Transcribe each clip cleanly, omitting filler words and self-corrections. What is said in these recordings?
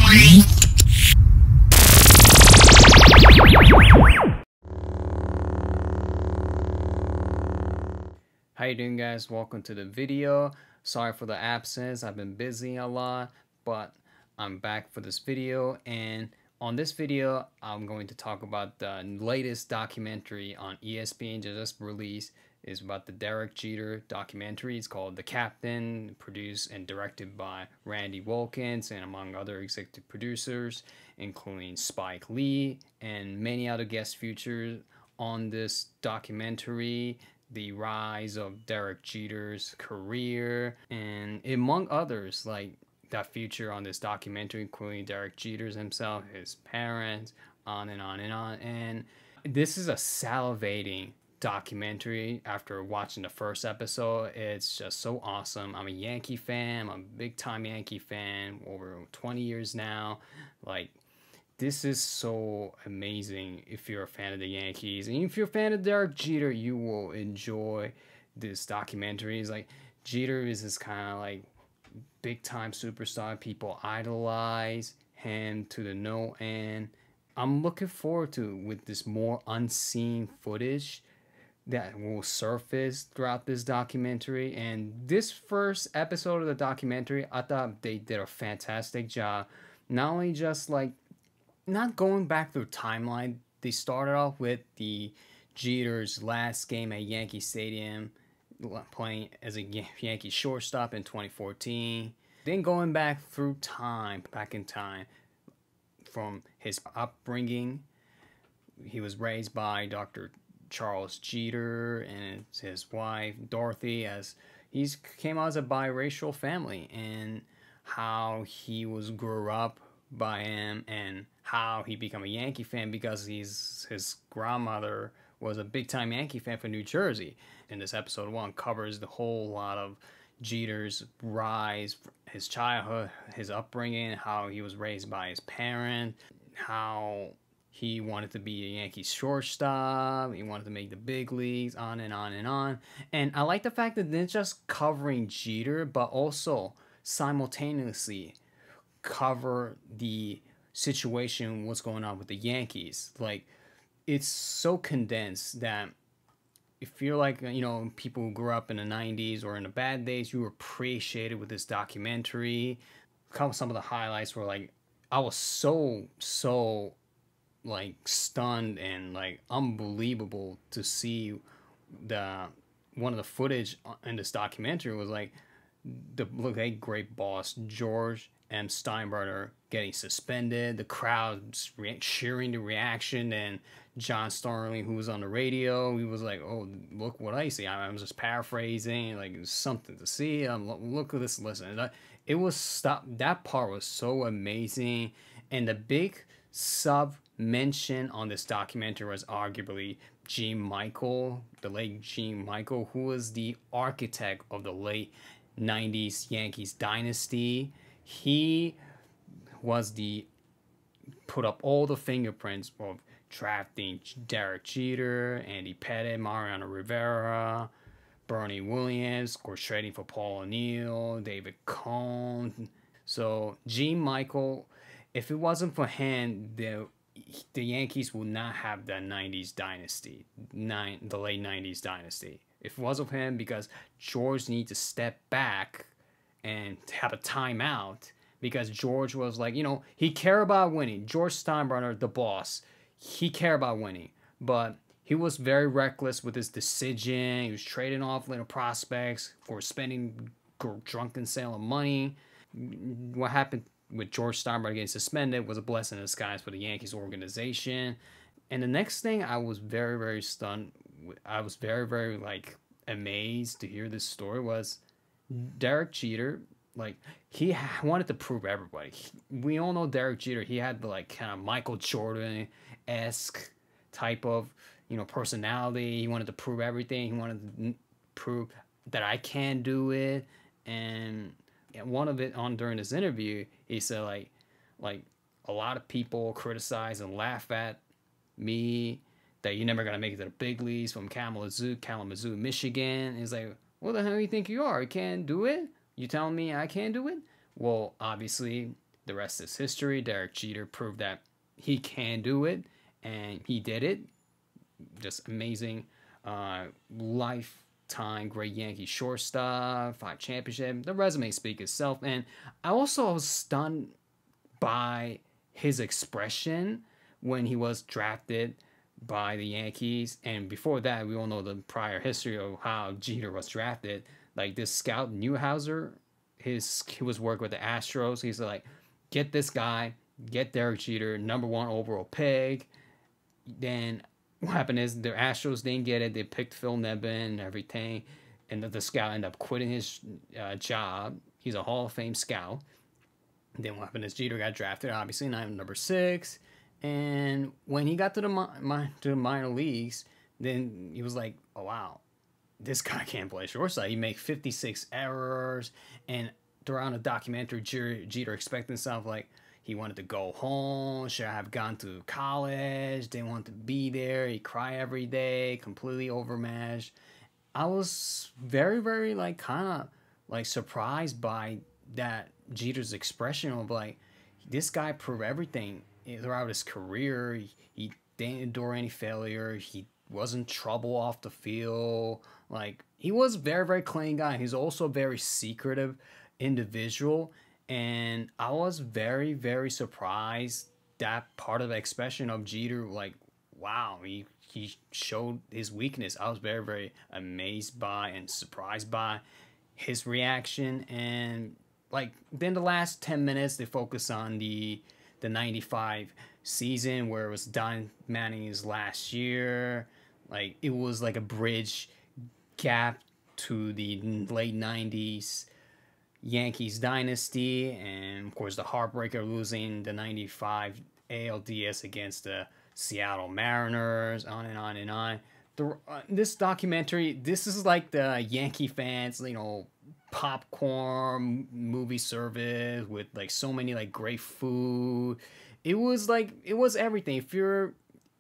How you doing, guys? Welcome to the video. Sorry for the absence. I've been busy a lot, but I'm back for this video. And on this video, I'm going to talk about the latest documentary on ESPN just released. It's about the Derek Jeter documentary. It's called The Captain, produced and directed by Randy Wilkins and among other executive producers, including Spike Lee and many other guest features on this documentary. The rise of Derek Jeter's career, and among others, like that feature on this documentary, including Derek Jeter's himself, his parents, on and on and on. And this is a salivating documentary. After watching the first episode, it's just so awesome. I'm a Yankee fan. I'm a big time Yankee fan over 20 years now. Like, this is so amazing if you're a fan of the Yankees. And if you're a fan of Derek Jeter, you will enjoy this documentary. It's like, Jeter is this kind of like big time superstar. People idolize him to the no end. I'm looking forward to with this more unseen footage that will surface throughout this documentary. And this first episode of the documentary, I thought they did a fantastic job. Not only just like not going back through timeline. They started off with the Jeter's last game at Yankee Stadium, playing as a Yankee shortstop in 2014. Then going back through time, back in time, from his upbringing. He was raised by Dr. Charles Jeter and his wife Dorothy, as he came out as a biracial family, and how he grew up by him, and how he became a Yankee fan because his grandmother was a big time Yankee fan for New Jersey. And this episode 1 covers the whole lot of Jeter's rise, his childhood, his upbringing, how he was raised by his parents, how he wanted to be a Yankee shortstop, he wanted to make the big leagues, on and on and on. And I like the fact that they're just covering Jeter, but also simultaneously cover the situation, what's going on with the Yankees. Like, it's so condensed that if you're like, you know, people who grew up in the 90s or in the bad days, you appreciate it with this documentary. Some of the highlights were like, I was so like stunned and like unbelievable to see one of the footage in this documentary was like the late great boss George M. Steinbrenner getting suspended, the crowd cheering the reaction, and John Starling, who was on the radio, he was like, "Oh, look what I see." I'm just paraphrasing, like it's something to see. Look at this, listen. It was that part was so amazing, and the big sub mention on this documentary was arguably Gene Michael, the late Gene Michael, who was the architect of the late 90s Yankees dynasty. He was put up all the fingerprints of drafting Derek Jeter, Andy Pettitte, Mariano Rivera, Bernie Williams, of course trading for Paul O'Neill, David Cone. So Gene Michael, if it wasn't for him, the Yankees would not have the 90s dynasty, the late 90s dynasty. If it wasn't for him, because George needed to step back and have a timeout, because George was like, you know, he cared about winning. George Steinbrenner, the boss, he cared about winning, but he was very reckless with his decision. He was trading off little prospects for spending drunken sale of money. What happened with George Steinbrenner getting suspended was a blessing in disguise for the Yankees organization. And the next thing, I was very, very stunned. I was very, very like amazed to hear this story was Derek Jeter. Like, he wanted to prove everybody. We all know Derek Jeter. He had the like kind of Michael Jordan-esque type of, you know, personality. He wanted to prove everything. He wanted to prove that I can do it. And one of it during this interview, he said like a lot of people criticize and laugh at me that you're never gonna make it to the big leagues from Kalamazoo, Michigan. He's like, what the hell do you think you are? You can't do it? You telling me I can't do it? Well, obviously, the rest is history. Derek Jeter proved that he can do it, and he did it. Just amazing. Lifetime great Yankee shortstop, 5 championships. The resume speaks itself. And I also was stunned by his expression when he was drafted by the Yankees. And before that, we all know the prior history of how Jeter was drafted. Like this scout Newhouser, he was working with the Astros. He's like, get this guy, get Derek Jeter, #1 overall pick. Then what happened is the Astros didn't get it. They picked Phil Nevin and everything, and the scout ended up quitting his job. He's a Hall of Fame scout. Then what happened is Jeter got drafted, obviously, #6. And when he got to the minor leagues, then he was like, oh, wow, this guy can't play shortstop. He made 56 errors. And throughout the documentary, Jeter expected himself like he wanted to go home, should have gone to college, didn't want to be there. He cried every day, completely overmatched. I was very, very like kind of like surprised by that Jeter's expression of like, this guy proved everything throughout his career. He didn't endure any failure. He wasn't trouble off the field. Like, he was a very, very clean guy. He's also a very secretive individual. And I was very, very surprised that part of the expression of Jeter, like, wow, he showed his weakness. I was very, very amazed by and surprised by his reaction. And like then the last 10 minutes they focus on the 95 season, where it was Don Manning's last year. Like it was like a bridge gap to the late 90s Yankees dynasty, and of course the heartbreaker losing the 95 ALDS against the Seattle Mariners, on and on and on. This documentary, this is like the Yankee fans, you know, popcorn movie service with like so many like great food. It was everything. If you're a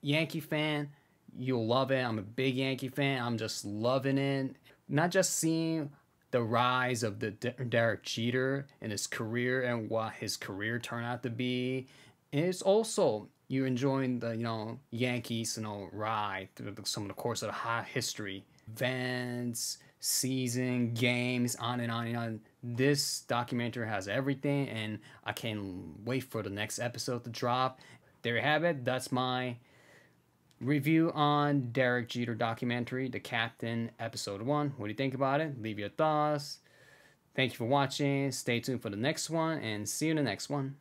Yankee fan, you'll love it. I'm a big Yankee fan. I'm just loving it. Not just seeing the rise of the Derek Jeter and his career and what his career turned out to be. And it's also you enjoying the Yankees ride through some of the course of the high history, events, season, games, on and on and on. This documentary has everything, and I can't wait for the next episode to drop. There you have it. That's my review on Derek Jeter documentary, The Captain, episode 1. What do you think about it? Leave your thoughts. Thank you for watching. Stay tuned for the next one, and see you in the next one.